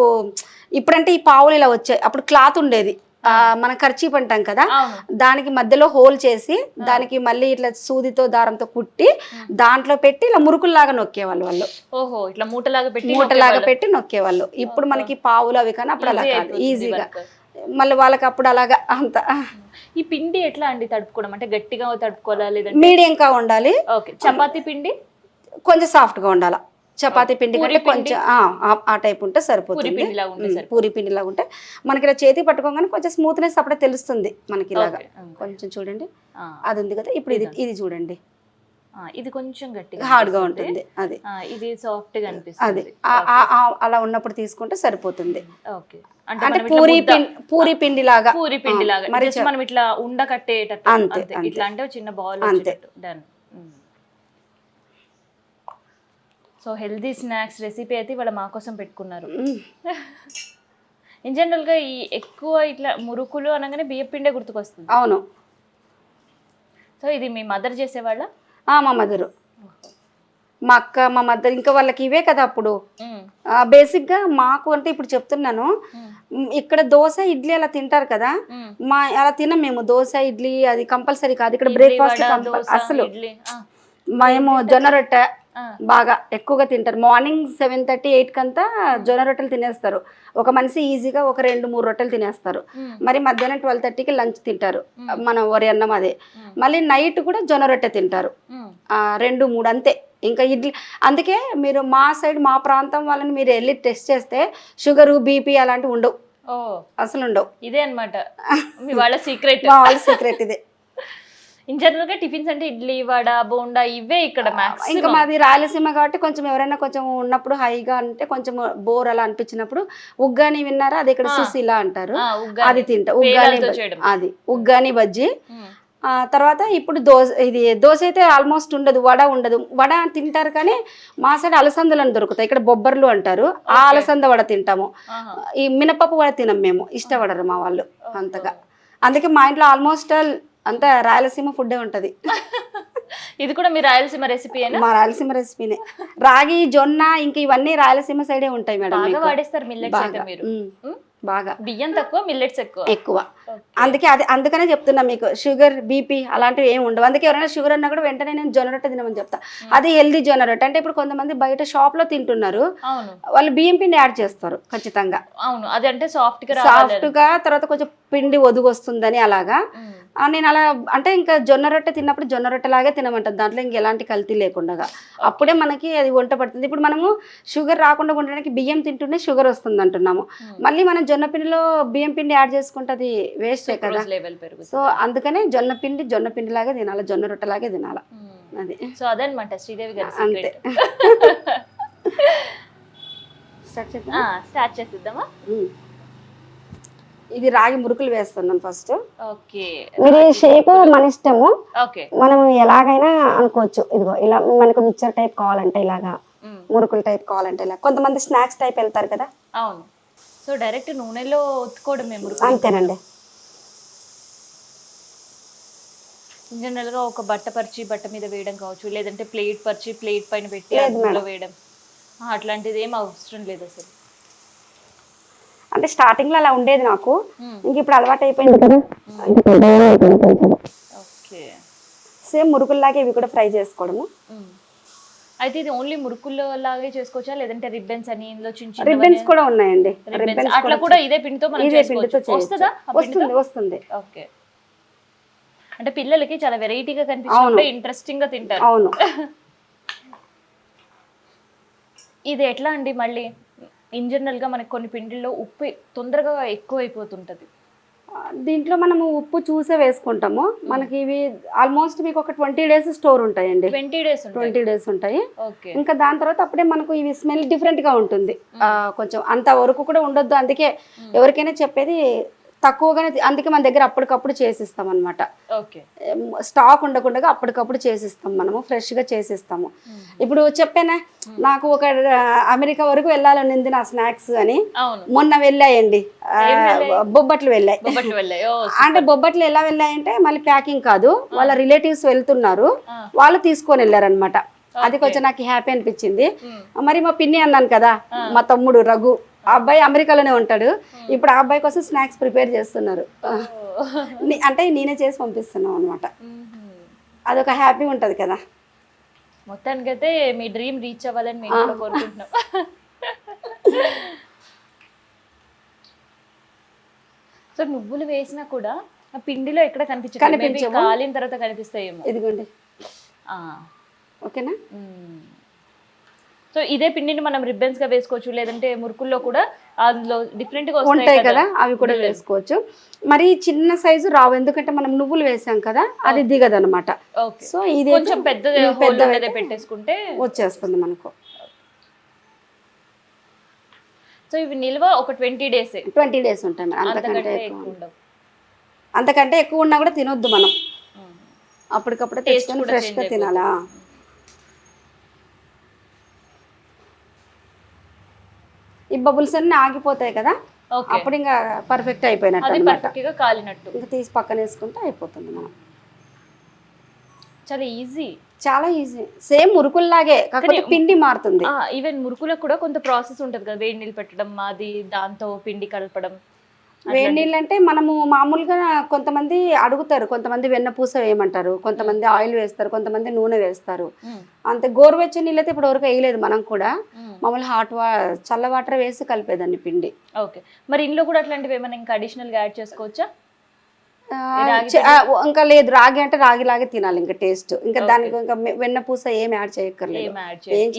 S2: ఇప్పుడంటే ఈ పావులు ఇలా వచ్చాయి, అప్పుడు క్లాత్ ఉండేది, మన కర్చీప్ అంటాం కదా, దానికి మధ్యలో హోల్ చేసి దానికి మళ్ళీ ఇట్లా సూదితో దారంతో కుట్టి దాంట్లో పెట్టి ఇలా మురుకుల్లాగా నొక్కేవాళ్ళు వాళ్ళు. ఓహో, ఇట్లా మూటలాగా పెట్టి నొక్కేవాళ్ళు. ఇప్పుడు మనకి పావులు అవి కానీ అప్పుడు అలా కాదు, ఈజీగా. మళ్ళీ వాళ్ళకి అప్పుడు అలాగా అంత. ఈ పిండి ఎట్లా అండి తడుపుకోవడం? అంటే గట్టిగా తడుపుకోవాలా లేదా మీడియంగా ఉండాలి? చపాతీ పిండి కొంచెం సాఫ్ట్ గా ఉండాలి, చపాతీ పిండి కంటే కొంచెం ఆ టైప్ ఉంటే సరిపోతుంది. పూరి పిండిలా ఉంటే మనకి ఇలా చేతి పట్టుకోగానే కొంచెం స్మూత్నెస్ అప్పుడే తెలుస్తుంది మనకి, ఇలాగా కొంచెం చూడండి, అది ఉంది కదా. ఇప్పుడు ఇది చూడండి, ఇది కొంచెం గట్టిగా హార్డ్ గా ఉంటుంది, అది ఇది సాఫ్ట్ గా అనిపిస్తుంది. అది అలా ఉన్నప్పుడు తీసుకుంటే సరిపోతుంది. అంటే పూరి పిండి లాగా మరి మనం ఇట్లా ఉండ కట్టేటట్టు అంతే, ఇట్లా అంటే చిన్న బాల్ అంతే. Done. So healthy snacks recipe అయితే ఇవాళ మా కోసం పెట్టుకున్నారు. ఇన్ జనరల్గా ఈ ఎక్కువ ఇట్లా మురుకులు అనగానే బియ్యం పిండే గుర్తుకొస్తుంది. అవును. సో ఇది మీ మదర్ చేసేవాళ్ళ? మా మదరు, మా అక్క, మా మదర్, ఇంకా వాళ్ళకి ఇవే కదా అప్పుడు బేసిక్గా. మాకు అంటే ఇప్పుడు చెప్తున్నాను, ఇక్కడ దోశ ఇడ్లీ అలా తింటారు కదా, అలా తినం మేము. దోశ ఇడ్లీ అది కంపల్సరీ కాదు ఇక్కడ, బ్రేక్ఫాస్ట్ అసలు. మేము జొన్న రొట్టె, బాగా ఎక్కువగా తింటారు. మార్నింగ్ 7:30, 8 కంతా జొన్న రొట్టెలు తినేస్తారు. ఒక మనిషి ఈజీగా ఒక 2-3 రొట్టెలు తినేస్తారు. మరి మధ్యాహ్నం 12:30కి లంచ్ తింటారు, మన వరి అన్నం అదే. మళ్ళీ నైట్ కూడా జొన్న రొట్టె తింటారు, 2-3 అంతే. ఇంకా ఇడ్లీ. అందుకే మీరు మా సైడ్ మా ప్రాంతం వాళ్ళని మీరు వెళ్ళి టెస్ట్ చేస్తే షుగరు, బీపీ అలాంటివి ఉండవు, అసలు ఉండవు.
S1: ఇదే అన్నమాట మీ వాళ్ళ సీక్రెట్.
S2: మా వాళ్ళ సీక్రెట్ ఇదే.
S1: ఇన్ జనరల్ గా టిఫిన్స్ అంటే ఇడ్లీ, వడ, బోండా ఇవే ఇక్కడ మాక్సిమం.
S2: ఇంకా మాది రాయలసీమ కాబట్టి కొంచెం ఎవరైనా కొంచెం ఉన్నప్పుడు హైగా అంటే కొంచెం బోర్ అలా అనిపించినప్పుడు ఉగ్గాని విన్నారా, అది ఇక్కడ సుశీల అంటారు, అది తింటా. ఉగ్గాని, అది ఉగ్గాని బజ్జీ. తర్వాత ఇప్పుడు దోశ అయితే ఆల్మోస్ట్ ఉండదు, వడ ఉండదు. వడ తింటారు కానీ మా సైడ్ అలసందలను దొరుకుతాయి, ఇక్కడ బొబ్బర్లు అంటారు, ఆ అలసంద వడ తింటాము. ఈ మినపప్పు వడ తినం మేము, ఇష్టపడరు మా వాళ్ళు అంతగా. అందుకే మా ఇంట్లో ఆల్మోస్ట్ అంతా రాయలసీమ ఫుడ్డే ఉంటది.
S1: ఇది కూడా మీ రాయలసీమ రెసిపీ?
S2: మా రాయలసీమ రెసిపీనే. రాగి, జొన్న ఇంకా ఇవన్నీ రాయలసీమ సైడే ఉంటాయి మేడం.
S1: బాగా వాడేస్తారు మిల్లెట్స్ అయితే మీరు.
S2: బాగా
S1: బియ్యం తక్కువ, మిల్లెట్స్ ఎక్కువ.
S2: అందుకనే చెప్తున్నా మీకు, షుగర్, బీపీ అలాంటివి ఏమి ఉండవు. అందుకే ఎవరైనా షుగర్ అన్నా కూడా వెంటనే నేను జొన్న రొట్టె తినమని చెప్తా. అది హెల్దీ జొన్న రొట్టె. అంటే ఇప్పుడు కొంతమంది బయట షాప్ లో తింటున్నారు, వాళ్ళు బియ్యం పిండి యాడ్ చేస్తారు ఖచ్చితంగా.
S1: అవును, అది అంటే సాఫ్ట్
S2: గా తర్వాత కొంచెం పిండి ఒదుగు వస్తుందని అలాగా. నేను అలా అంటే ఇంకా జొన్న రొట్టె తిన్నప్పుడు జొన్న రొట్టె లాగే తినమంటారు, దాంట్లో ఇంక ఎలాంటి కల్తీ లేకుండా. అప్పుడే మనకి అది వంట పడుతుంది. ఇప్పుడు మనము షుగర్ రాకుండా ఉండడానికి బియ్యం తింటూనే షుగర్ వస్తుంది అంటున్నాము, మళ్ళీ మనం జొన్న పిండిలో బియ్యం పిండి యాడ్ చేసుకుంటే అది వేస్టే కదా. సో అందుకనే జొన్న పిండి లాగే తినాలి, జొన్న రొట్టె లాగే తినాలి. అది
S1: సో అదనమాట శ్రీదేవి గారు.
S2: అంతే.
S1: స్టార్ట్ చేసిద్దామా?
S2: ఇది రాగి మురుకులు వేస్తున్నాం ఫస్ట్.
S1: ఓకే,
S2: మీరు షేప్ మన ఇష్టము,
S1: ఓకే
S2: మనం ఎలాగైనా అనుకోవచ్చు. ఇదిగో ఇలా మనకు మిక్చర్ టైప్ కావాలంటే ఇలాగా, మురుకుల టైప్ కావాలంటే ఇలా, కొంతమంది స్నాక్స్ టైప్ వెళ్తారు కదా.
S1: అవును. సో డైరెక్ట్ నూనెలో ఒత్తుకోవడమే మురుకులు?
S2: అంతేనండి.
S1: జనరల్ గా ఒక బట్ట మీద వేయడం కావచ్చు, లేదంటే ప్లేట్ పరిచి ప్లేట్ పైన పెట్టి అందులో వేయడం, అట్లాంటిది ఏం అవసరం లేదు అసలు.
S2: అంటే స్టార్టింగ్ లో అలా ఉండేది నాకు, ఇంక ఇప్పుడు అలవాటు అయిపోయింది కదా.
S1: ఓకే,
S2: సేమ్ మురుకుల్లాగే ఇవి కూడా ఫ్రై చేసుకోవడము.
S1: అయితే ఇది ఓన్లీ మురుకుల్లో లాగే చేసుకోవచ్చా, లేదంటే రిబ్బన్స్ అని ఇందులో చిన్న
S2: రిబ్బన్స్ కూడా ఉన్నాయండి.
S1: అట్లా కూడా ఇదే పిండితో మనం వస్తుందా?
S2: వస్తుంది.
S1: ఓకే, అంటే పిల్లలకి చాలా వెరైటీగా కనిపిస్తుంది, ఇంట్రెస్టింగ్ గా తింటారు.
S2: అవును.
S1: ఇది ఎట్లా అండి మళ్ళీ ఇన్ జనరల్ గా మనకి కొన్ని పిండిల్లో ఉప్పు తొందరగా ఎక్కువ అయిపోతుంటది,
S2: దీంట్లో మనము ఉప్పు చూసే వేసుకుంటాము. మనకి ఇవి ఆల్మోస్ట్ మీకు ఒక 20 days స్టోర్ ఉంటాయండి. 20 days ఉంటాయి. ఇంకా దాని తర్వాత అప్పుడే మనకు ఇవి స్మెల్ డిఫరెంట్ గా ఉంటుంది. కొంచెం అంత వరకు కూడా ఉండొద్దు. అందుకే ఎవరికైనా చెప్పేది తక్కువగానే, అందుకే మన దగ్గర అప్పటికప్పుడు చేసిస్తాం అనమాట. స్టాక్ ఉండకుండా అప్పటికప్పుడు చేసిస్తాం, మనము ఫ్రెష్ గా చేసిస్తాము. ఇప్పుడు చెప్పానా నాకు ఒక అమెరికా వరకు వెళ్ళాలని నా స్నాక్స్ అని, మొన్న వెళ్ళాయండి బొబ్బట్లు వెళ్ళాయి. అంటే బొబ్బట్లు ఎలా వెళ్ళాయంటే మళ్ళీ ప్యాకింగ్ కాదు, వాళ్ళ రిలేటివ్స్ వెళ్తున్నారు, వాళ్ళు తీసుకొని వెళ్ళారనమాట. అది కొంచెం నాకు హ్యాపీ అనిపించింది. మరి మా పిన్ని అన్నాను కదా, మా తమ్ముడు రఘు, ఆ అబ్బాయి అమెరికాలోనే ఉంటాడు. ఇప్పుడు ఆ అబ్బాయి కోసం స్నాక్స్ ప్రిపేర్ చేస్తున్నారు. అంటే నేనే చేసి పంపిస్తున్నాం అనమాట. అదొక హ్యాపీ ఉంటది కదా.
S1: మొత్తానికైతే మీ డ్రీమ్ రీచ్ అవ్వాలని మేము కూడా కోరుకుంటున్నాం. సో నువ్వులు వేసినా కూడా ఆ పిండిలో ఎక్కడ కనిపించవు, కాలిన తర్వాత కనిపిస్తాయేమో.
S2: ఇదిగోండి, ఓకేనా.
S1: సో ఇదే పిండిని మనం రిబ్బన్స్ గా వేసుకోవచ్చు, లేదంటే మురుకుల్లో కూడా అందులో డిఫరెంట్ గా
S2: ఉంటాయి కదా, అవి కూడా వేసుకోవచ్చు. మరి చిన్న సైజు రావు, ఎందుకంటే మనం నువ్వులు వేసాం కదా, అది దిగదు అనమాట. సో ఇది
S1: కొంచెం పెద్ద పెట్టేసుకుంటే
S2: వచ్చేస్తుంది మనకు.
S1: సో ఇవి నిల్వ ఒక 20 days
S2: ఉంటాయి. అంతకంటే ఎక్కువ ఉన్నా కూడా తినొద్దు మనం, అప్పటికప్పుడు తెచ్చుకొని ఫ్రెష్ గా తినాలా. ఈ బబుల్స్ అన్ని ఆగిపోతాయి కదా, అప్పుడు ఇంకా పర్ఫెక్ట్ అయిపోయినట్టు అన్నమాట. ఇంకా తీసి పక్కన వేసుకుంటే అయిపోతుంది. మనం చాలా ఈజీ సేమ్ మురుకుల్లాగే, కాకపోతే పిండి మారుతుంది.
S1: ఈవెన్ మురుకులకు కూడా కొంత ప్రాసెస్ ఉంటుంది కదా, వేడి నీళ్ళు పెట్టడం, అది దాంతో పిండి కలపడం,
S2: వేడి నీళ్ళు అంటే మనము మామూలుగా కొంతమంది అడుగుతారు, కొంతమంది వెన్నపూస వేయమంటారు, కొంతమంది ఆయిల్ వేస్తారు, కొంతమంది నూనె వేస్తారు. అంతే గోరువెచ్చని నీళ్ళు అయితే ఇప్పుడు వరకు వేయలేదు మనం కూడా. మామూలు చల్ల వాటర్ వేసి కలిపేదాన్ని పిండి.
S1: ఓకే, మరి ఇంట్లో కూడా అట్లాంటివి ఏమైనా ఇంకా అడిషనల్గా యాడ్ చేసుకోవచ్చా?
S2: ఇంకా లేదు, రాగి అంటే రాగిలాగే తినాలి ఇంకా టేస్ట్. ఇంకా దానికి ఇంకా వెన్నపూస ఏం యాడ్ చేయక్కర్లేదు.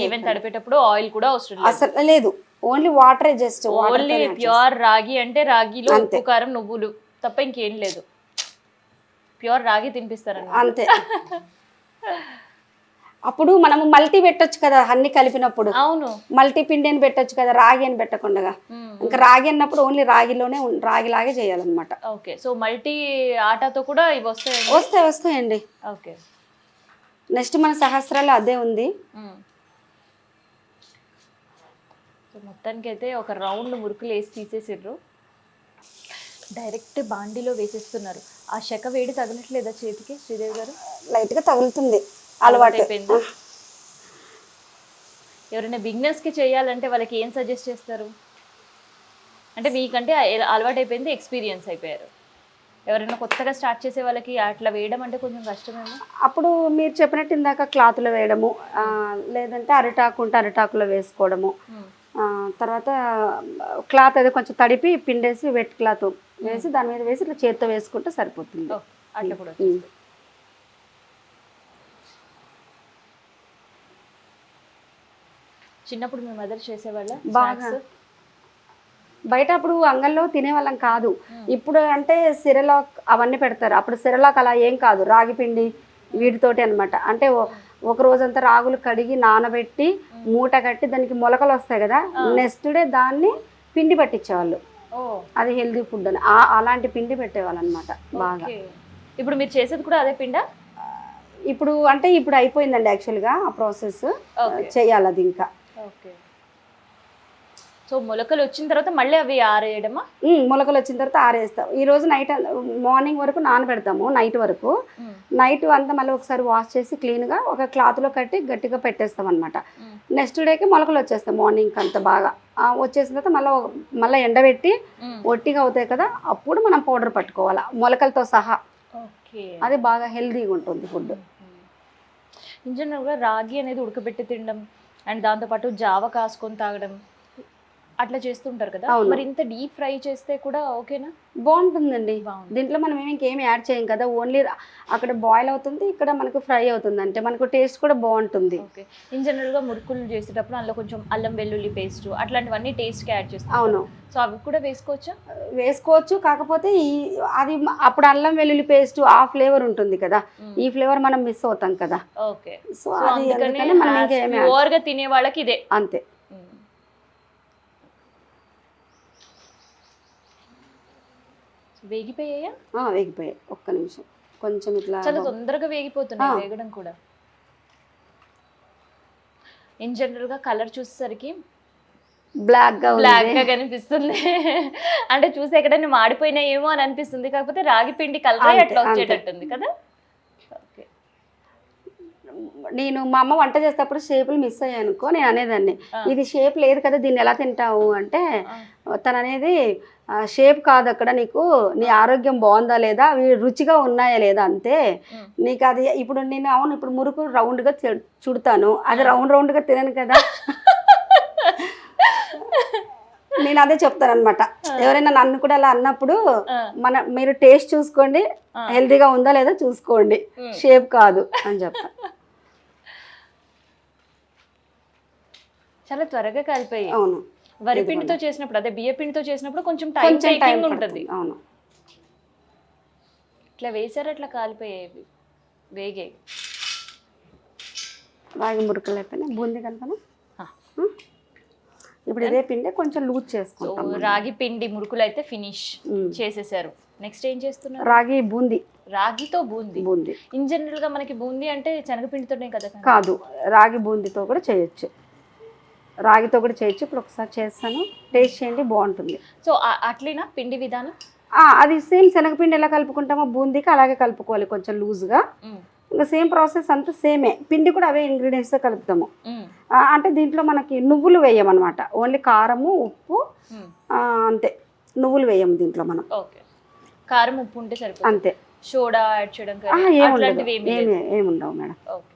S1: ఈవెన్ తడిపేటప్పుడు ఆయిల్ కూడా అవసరం లేదు.
S2: అసలు లేదు, ఓన్లీ వాటరే, జస్ట్
S1: ఓన్లీ ప్యూర్ రాగి అంటే రాగిలో ఉప్పు కారం నువ్వులు తప్ప ఇంకేం లేదు. ప్యూర్ రాగి తినిపిస్తారని
S2: అంతే. అప్పుడు మనము మల్టీ పెట్టొచ్చు కదా అన్ని కలిపినప్పుడు.
S1: అవును,
S2: మల్టీ పిండి అని పెట్టొచ్చు కదా, రాగి అని పెట్టకుండా. ఇంకా రాగి అన్నప్పుడు ఓన్లీ రాగిలోనే రాగిలాగే చేయాలన్నమాట.
S1: ఓకే, సో మల్టీ ఆటాతో కూడా ఇవి
S2: వస్తాయండి.
S1: ఓకే,
S2: నెక్స్ట్ మన సహస్రాలు అదే ఉంది.
S1: సో మొత్తానికి అయితే ఒక రౌండ్ మురుకులు వేసి తీసేసిర్రు, డైరెక్ట్ బాండీలో వేసేస్తున్నారు. ఆ శక వేడి తగలట్లేదా చేతికి శ్రీదేవి గారు?
S2: లైట్గా తగులుతుంది, అలవాటు
S1: అయిపోయిందా? ఎవరైనా బిగినర్స్కి చేయాలంటే వాళ్ళకి ఏం సజెస్ట్ చేస్తారు? అంటే మీకంటే అలవాటు అయిపోయింది, ఎక్స్పీరియన్స్ అయిపోయారు. ఎవరైనా కొత్తగా స్టార్ట్ చేసే వాళ్ళకి అట్లా వేయడం అంటే కొంచెం కష్టమేమో.
S2: అప్పుడు మీరు చెప్పినట్టు ఇందాక క్లాత్లో వేయడము, లేదంటే అరిటాకు ఉంటే అరిటాకులో వేసుకోవడము. తర్వాత క్లాత్ అది కొంచెం తడిపి పిండేసి వెట్ క్లాత్ వేసి దాని మీద వేసి ఇట్లా చేత్తో వేసుకుంటే సరిపోతుంది.
S1: అట్లా కూడా చిన్నప్పుడు మీ మదర్ చేసేవాళ్ళ
S2: బాగా? బయట అప్పుడు అంగల్లో తినేవాళ్ళం కాదు. ఇప్పుడు అంటే సిరలాక్ అవన్నీ పెడతారు, అప్పుడు సిరలాక్ అలా ఏం కాదు, రాగి పిండి వీటితోటి అనమాట. అంటే ఒక రోజంతా రాగులు కడిగి నానబెట్టి మూట కట్టి దానికి మొలకలు వస్తాయి కదా, నెక్స్ట్ డే దాన్ని పిండి పట్టించేవాళ్ళు. అది హెల్దీ ఫుడ్ అని అలాంటి పిండి పెట్టేవాళ్ళు అనమాట బాగా.
S1: ఇప్పుడు మీరు చేసేది కూడా అదే పిండా?
S2: ఇప్పుడు అంటే ఇప్పుడు అయిపోయిందండి యాక్చువల్గా ఆ ప్రాసెస్, చేయాలి అది ఇంకా.
S1: ఓకే, సో మొలకలు వచ్చిన తర్వాత మళ్ళీ అవి ఆరేయడమా?
S2: మొలకలు వచ్చిన తర్వాత ఆరేస్తాం. ఈ రోజు నైట్ మార్నింగ్ వరకు నానబెడతాము, నైట్ వరకు. నైట్ అంతా మళ్ళీ ఒకసారి వాష్ చేసి క్లీన్గా ఒక క్లాత్లో కట్టి గట్టిగా పెట్టేస్తాం అనమాట. నెక్స్ట్ డేకి మొలకలు వచ్చేస్తాయి మార్నింగ్ అంతా బాగా వచ్చేసిన తర్వాత మళ్ళీ ఎండబెట్టి ఒట్టిగా అవుతాయి కదా, అప్పుడు మనం పౌడర్ పట్టుకోవాలి మొలకలతో సహా. అది బాగా హెల్దీగా ఉంటుంది ఫుడ్.
S1: ఇన్ జనరల్గా రాగి అనేది ఉడకబెట్టి తినడం అండ్ దాంతోపాటు జావ కాసుకొని తాగడం అట్లా చేస్తుంటారు కదా, మరి ఇంత డీప్ ఫ్రై చేస్తే కూడా ఓకేనా?
S2: బాగుంటుందండి. దీంట్లో మనం ఇంకేమి యాడ్ చేయం కదా, ఓన్లీ అక్కడ బాయిల్ అవుతుంది, ఇక్కడ మనకు ఫ్రై అవుతుంది, అంటే మనకు టేస్ట్ కూడా బాగుంటుంది.
S1: ఓకే, ఇన్ జనరల్గా మురుకులు చేసేటప్పుడు అందులో కొంచెం అల్లం వెల్లుల్లి పేస్ట్ అట్లాంటివన్నీ టేస్ట్కి యాడ్ చేస్తాం.
S2: అవును,
S1: సో అవి కూడా వేసుకోవచ్చా?
S2: వేసుకోవచ్చు, కాకపోతే అది అప్పుడు అల్లం వెల్లుల్లి పేస్ట్ ఆ ఫ్లేవర్ ఉంటుంది కదా, ఈ ఫ్లేవర్ మనం మిస్ అవుతాం కదా.
S1: ఓకే,
S2: సో అందుకని మనం ఇంకేమి
S1: ఓవర్గా తినే వాళ్ళకి ఇదే
S2: అంతే.
S1: వేగిపోయాయా?
S2: వేగిపోయాయి, ఒక్క నిమిషం కొంచెం ఇట్లా
S1: చాలా తొందరగా వేగిపోతున్నాయి వేగడం కూడా. ఇన్ జనరల్గా కలర్ చూసేసరికి
S2: బ్లాక్
S1: గా కనిపిస్తుంది, అంటే చూసి ఎక్కడైనా మాడిపోయినాయేమో అని అనిపిస్తుంది, కాకపోతే రాగి పిండి కలర్ అట్లా వచ్చేటట్టుంది కదా.
S2: నేను మా అమ్మ వంట చేసేటప్పుడు షేపులు మిస్ అయ్యాయి అనుకో, నేను అనేదాన్ని ఇది షేప్ లేదు కదా దీన్ని ఎలా తింటావు అంటే, తను అనేది షేప్ కాదు అక్కడ, నీకు నీ ఆరోగ్యం బాగుందా లేదా, అవి రుచిగా ఉన్నాయా లేదా అంతే, నీకు అది ఇప్పుడు నేను అవును ఇప్పుడు మురుకు రౌండ్గా చుడతాను, అది రౌండ్గా తినను కదా. నేను అదే చెప్తాను అనమాట, ఎవరైనా నన్ను కూడా అలా అన్నప్పుడు మీరు టేస్ట్ చూసుకోండి, హెల్తీగా ఉందా లేదా చూసుకోండి, షేప్ కాదు అని చెప్తాను.
S1: చాలా త్వరగా కలిపాయి.
S2: అవును,
S1: వరి పిండితో చేసినప్పుడు అదే బియ్య పిండితో చేసినప్పుడు కొంచెం టైం ఉంటుంది.
S2: అవును,
S1: ఇట్లా వేసారు అట్లా కాలిపోయేవి వేగే.
S2: రాగి మురుకులు అయిపోయినా బూందీ కలపనా, ఇప్పుడు ఇదే పిండి కొంచెం లూజ్ చేసుకుంటాం.
S1: రాగి పిండి మురుకులు అయితే ఫినిష్ చేసేసారు. నెక్స్ట్ ఏం చేస్తున్నారు?
S2: రాగి బూందీ.
S1: రాగితో బూందీ. ఇన్ జనరల్ గా మనకి బూందీ అంటే శనగపిండితోనే కదా?
S2: కాదు, రాగి బూందీతో కూడా చేయొచ్చు, రాగితో కూడా చేయొచ్చు. ఇప్పుడు ఒకసారి చేస్తాను, టేస్ట్ చేయండి, బాగుంటుంది.
S1: సో అట్లేనా పిండి విధానం?
S2: అది సేమ్ శనగపిండి ఎలా కలుపుకుంటామో బూందీకి అలాగే కలుపుకోవాలి, కొంచెం లూజ్గా. ఇంకా సేమ్ ప్రాసెస్ అంతా సేమే, పిండి కూడా అవే ఇంగ్రీడియంట్స్ కలుపుతాము. అంటే దీంట్లో మనకి నువ్వులు వేయమన్నమాట, ఓన్లీ కారము ఉప్పు అంతే. నువ్వులు వేయము దీంట్లో మనం.
S1: ఓకే, కారం ఉప్పు ఉంటే సరిపోతుంది.
S2: అంతే.
S1: సోడా యాడ్ చేయడం
S2: అట్లాంటివి ఏమి ఉండవు మేడం.
S1: ఓకే.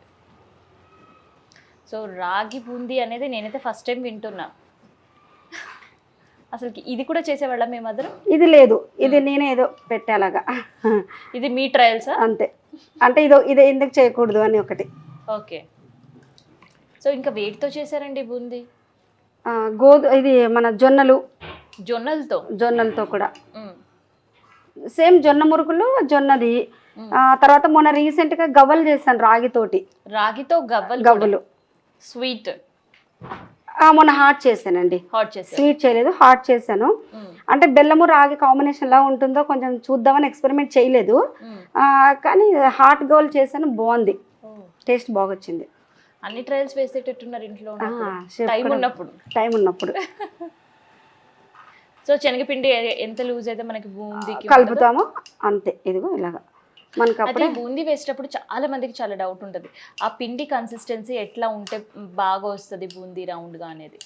S1: సో రాగి బూందీ అనేది నేనైతే ఫస్ట్ టైం వింటున్నా. అసలు ఇది కూడా చేసేవాళ్ళ మేము అందరం? ఇది
S2: లేదు, ఇది నేనే ఏదో పెట్టేలాగా.
S1: ఇది మీ ట్రయల్సా?
S2: అంతే. అంటే ఇది ఎందుకు చేయకూడదు అని ఒకటి.
S1: ఓకే. సో ఇంకా వేటితో చేశారండి బూందీ?
S2: ఇది మన జొన్నలతో కూడా సేమ్ జొన్న మురుకులు, జొన్నది. తర్వాత మొన్న రీసెంట్గా గవ్వలు చేశాను రాగితో గవ్వలు స్వీట్. మొన్న హాట్ చేశానండి. స్వీట్ చేయలేదు, హాట్ చేశాను. అంటే బెల్లము రాగి కాంబినేషన్ లా ఉంటుందో కొంచెం చూద్దామని ఎక్స్పెరిమెంట్ చేయలేదు, కానీ హాట్ గోల్ చేశాను, బాగుంది, టేస్ట్ బాగా వచ్చింది.
S1: అన్ని ట్రయల్స్ వేసేటట్టున్నారు ఇంట్లో టైం ఉన్నప్పుడు. సో శనగపిండి ఎంత లూజ్ అయితే మనకి బూందీకి
S2: కలుపుతామో అంతే. ఇదిగో ఇలాగా మనకి
S1: అప్పుడే బూందీ వేసేటప్పుడు చాలా మందికి చాలా డౌట్ ఉంటుంది, ఆ పిండి కన్సిస్టెన్సీ ఎట్లా ఉంటే బాగా వస్తుంది బూందీ రౌండ్గా అనేది.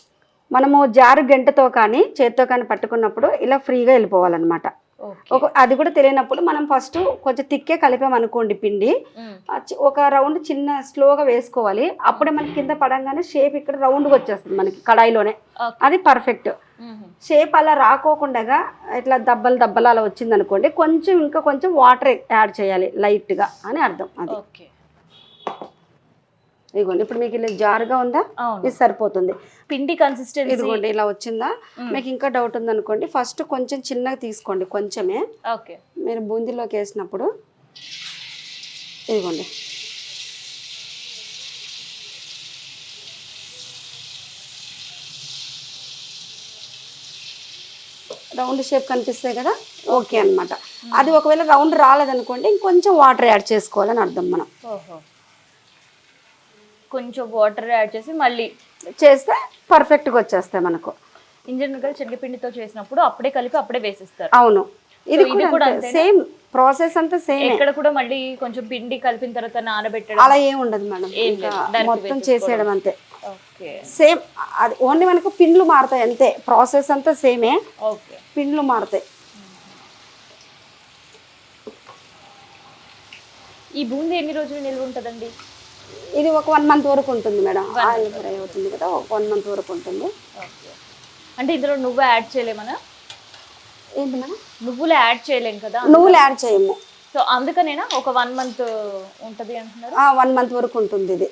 S2: మనము జారు గంటతో కానీ చేత్తో కానీ పట్టుకున్నప్పుడు ఇలా ఫ్రీగా వెళ్ళిపోవాలన్నమాట. అది కూడా తెలియనప్పుడు మనం ఫస్ట్ కొంచెం తిక్కే కలిపామనుకోండి పిండి, ఒక రౌండ్ చిన్న స్లోగా వేసుకోవాలి. అప్పుడే మనకి కింద పడంగానే షేప్ ఇక్కడ రౌండ్గా వచ్చేస్తుంది మనకి కడాయిలోనే, అది పర్ఫెక్ట్. షేప్ అలా రాకోకుండా ఇట్లా దబ్బలు అలా వచ్చింది అనుకోండి, ఇంకా కొంచెం వాటర్ యాడ్ చేయాలి లైట్గా అని అర్థం. అది ఇదిగోండి, ఇప్పుడు మీకు ఇలా జారుగా ఉందా, ఇది సరిపోతుంది.
S1: పిండి కన్సిస్టెన్సీ
S2: ఇదిగోండి ఇలా వచ్చిందా. మీకు ఇంకా డౌట్ ఉందనుకోండి, ఫస్ట్ కొంచెం చిన్నగా తీసుకోండి, కొంచెమే.
S1: ఓకే.
S2: మీరు బూందీలోకి వేసినప్పుడు ఇదిగోండి రౌండ్ షేప్ కనిపిస్తాయి కదా, ఓకే అనమాట. అది ఒకవేళ రౌండ్ రాలేదనుకోండి, ఇంకొంచెం వాటర్ యాడ్ చేసుకోవాలని అర్థం. మనం
S1: కొంచెం వాటర్ యాడ్ చేసి మళ్ళీ
S2: చేస్తే పర్ఫెక్ట్గా వచ్చేస్తాయి మనకు.
S1: ఇంజనీర్గా శనగపిండితో చేసినప్పుడు అప్పుడే కలిపి అప్పుడే వేసిస్తారు.
S2: అవును, ఇది కూడా సేమ్ ప్రాసెస్ అంతా సేమ్.
S1: ఇక్కడ కూడా మళ్ళీ కొంచెం పిండి కలిపిన తర్వాత నానబెట్టడం
S2: అలా ఏం ఉండదు మేడం, మొత్తం చేసేయడం అంతే. సేమ్, అది ఓన్లీ మనకు పిండ్లు మారుతాయి అంతే, ప్రాసెస్ అంతా సేమే, పిండ్లు మారుతాయి.
S1: ఈ బూందీ ఎన్ని రోజులు నిల్వ ఉంటుందండి?
S2: ఇది ఒక 1 month వరకు ఉంటుంది మేడం. ఆయిల్ ఫ్రై అవుతుంది కదా, ఒక 1 month వరకు ఉంటుంది.
S1: అంటే ఇందులో నువ్వు యాడ్ చేయలేమనా?
S2: ఏంటి మేడం?
S1: నువ్వులు యాడ్ చేయలేం కదా?
S2: నువ్వులు యాడ్ చేయము.
S1: సో అందుకనేనా ఒక 1 month ఉంటుంది అంటున్నారు?
S2: 1 month వరకు ఉంటుంది ఇది.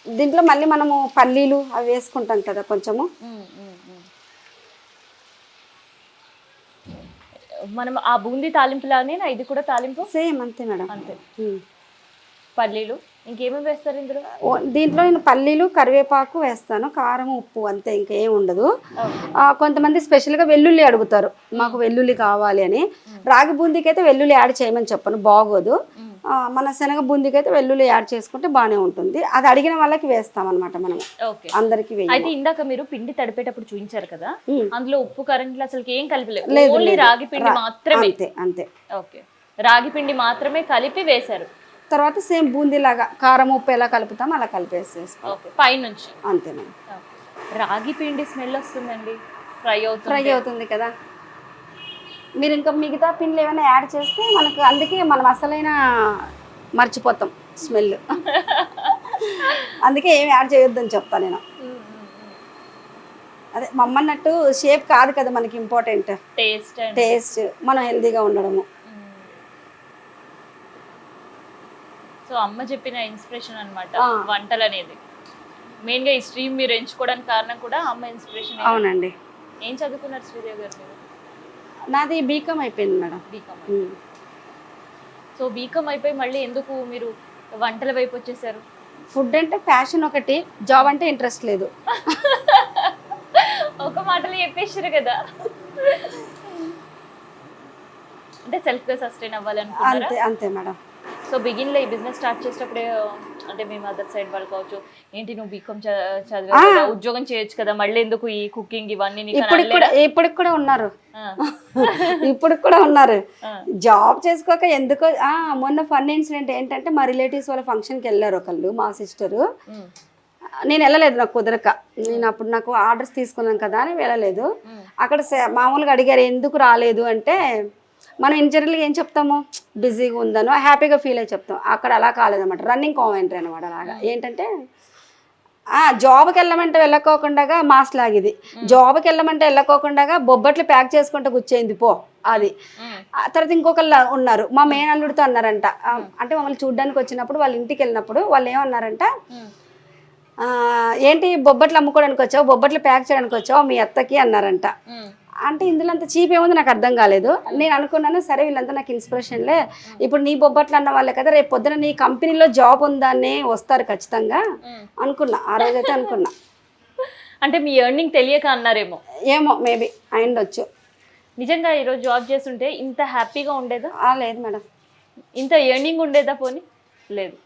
S2: దీంట్లో మళ్ళీ మనము పల్లీలు అవి వేసుకుంటాం కదా కొంచెము.
S1: మనం ఆ బూందీ తాలింపులానే ఇది కూడా తాలింపు
S2: సేమ్ అంతే మేడం.
S1: అంతే. పల్లీలు ఇంకేమేమి వేస్తారు ఇందులో?
S2: దీంట్లో నేను పల్లీలు, కరివేపాకు వేస్తాను, కారం, ఉప్పు, అంతే, ఇంకేం ఉండదు. కొంతమంది స్పెషల్గా వెల్లుల్లి అడుగుతారు, మాకు వెల్లుల్లి కావాలి అని. రాగి బూందీకి అయితే వెల్లుల్లి యాడ్ చేయమని చెప్పను, బాగోదు. మన శనగ బూందీకి అయితే వెల్లుల్లి యాడ్ చేసుకుంటే బాగానే ఉంటుంది. అది అడిగిన వాళ్ళకి వేస్తామన్నమాట మనం, అందరికి.
S1: అయితే ఇందాక మీరు పిండి తడిపేటప్పుడు చూపించారు కదా, అందులో ఉప్పు, కారం అసలు ఏం కలిపలేదు, ఓన్లీ రాగి పిండి మాత్రమే.
S2: అంతే అంతే.
S1: ఓకే, రాగి పిండి మాత్రమే కలిపి వేశారు.
S2: తర్వాత సేమ్ బూందీ లాగా కారం, ఉప్పు ఎలా కలుపుతాం అలా కలిపేసేస్తాం
S1: పైనుంచి.
S2: అంతే మేడం.
S1: రాగి పిండి స్మెల్ వస్తుందండి, ఫ్రై
S2: అవుతుంది కదా. మీరు ఇంకా మిగతా పిండిలు ఏమైనా యాడ్ చేస్తే మనకు, అందుకే మనం అసలైన మర్చిపోతాం స్మెల్. అందుకే ఏమి యాడ్ చేయొద్దని చెప్తాను నేను. అదే మమ్మన్నట్టు షేప్ కాదు కదా మనకి ఇంపార్టెంట్, టేస్ట్, మనం హెల్తీగా ఉండడము.
S1: సో అమ్మ చెప్పిన ఇన్స్పిరేషన్ అన్నమాట వంటలు అనేది. మెయిన్గా ఈ స్ట్రీమ్ మీరు ఎంచుకోవడానికి కారణం కూడా అమ్మ ఇన్స్పిరేషన్.
S2: అవునండి.
S1: ఏం చదువుకున్నారు శ్రీదేవి గారు మీరు?
S2: నాది బీకామ్ అయిపోయింది మేడం.
S1: బీకామ్. సో బీకామ్ అయిపోయి మళ్ళీ ఎందుకు మీరు వంటల వైపు వచ్చేసారు?
S2: ఫుడ్ అంటే ప్యాషన్ ఒకటి, జాబ్ అంటే ఇంట్రెస్ట్ లేదు.
S1: ఒక మాటలో చెప్పేసారు కదా. అంటే సెల్ఫ్గా సస్టైన్ అవ్వాలనుకుంటున్నారా?
S2: అంతే అంతే మేడం.
S1: సో బిగిన్లో ఈ బిజినెస్ స్టార్ట్ చేసేటప్పుడే అంటే మీ మదర్ సైడ్ వాళ్ళు కావచ్చు, ఏంటి నువ్వు బీకామ్ చదివా, ఉద్యోగం చేయొచ్చు కదా, మళ్ళీ ఎందుకు ఈ కుకింగ్ ఇవన్నీ?
S2: ఇప్పటికి కూడా ఉన్నారు, ఇప్పటికి కూడా ఉన్నారు. జాబ్ చేసుకోక ఎందుకో. మొన్న ఫన్ ఇన్సిడెంట్ ఏంటంటే, మా రిలేటివ్స్ వాళ్ళ ఫంక్షన్కి వెళ్ళారు ఒకళ్ళు, మా సిస్టరు. నేను వెళ్ళలేదు, నాకు కుదరక. నేను అప్పుడు నాకు ఆర్డర్స్ తీసుకున్నాను కదా అని వెళ్ళలేదు. అక్కడ మామూలుగా అడిగారు ఎందుకు రాలేదు అంటే, మనం ఇన్ జనరల్గా ఏం చెప్తాము, బిజీగా ఉందనో హ్యాపీగా ఫీల్ అయ్యి చెప్తాం. అక్కడ అలా కాలేదన్నమాట, రన్నింగ్ కామెంటరీ అనమాట. అలాగా ఏంటంటే జాబ్కి వెళ్ళమంటే వెళ్ళకోకుండా మాస్ లాగిది, జాబ్కి వెళ్ళమంటే వెళ్ళకోకుండా బొబ్బట్లు ప్యాక్ చేసుకుంటూ కూర్చోయింది పో అది. తర్వాత ఇంకొకళ్ళు ఉన్నారు, మా మెయిన్ అల్లుడితో అన్నారంట, అంటే మమ్మల్ని చూడ్డానికి వచ్చినప్పుడు వాళ్ళ ఇంటికి వెళ్ళినప్పుడు వాళ్ళు ఏమన్నారంట, ఏంటి బొబ్బట్లు అమ్ముకోవడానికి వచ్చావు, బొబ్బట్లు ప్యాక్ చేయడానికి వచ్చావు మీ అత్తకి అన్నారంట. అంటే ఇందులో అంత చీప్ ఏముంది నాకు అర్థం కాలేదు. నేను అనుకున్నాను సరే వీళ్ళంతా నాకు ఇన్స్పిరేషన్లే, ఇప్పుడు నీ బొబ్బట్లు అన్న వాళ్ళే కదా, రేపు పొద్దున నీ కంపెనీలో జాబ్ ఉందానే వస్తారు ఖచ్చితంగా అనుకున్నా. ఆ రోజైతే అనుకున్నా.
S1: అంటే మీ ఎర్నింగ్ తెలియక అన్నారేమో.
S2: ఏమో మేబీ అయిండొచ్చు.
S1: నిజంగా ఈరోజు జాబ్ చేస్తుంటే ఇంత హ్యాపీగా ఉండేదా?
S2: లేదు మేడం.
S1: ఇంత ఎర్నింగ్ ఉండేదా? పోనీ లేదు.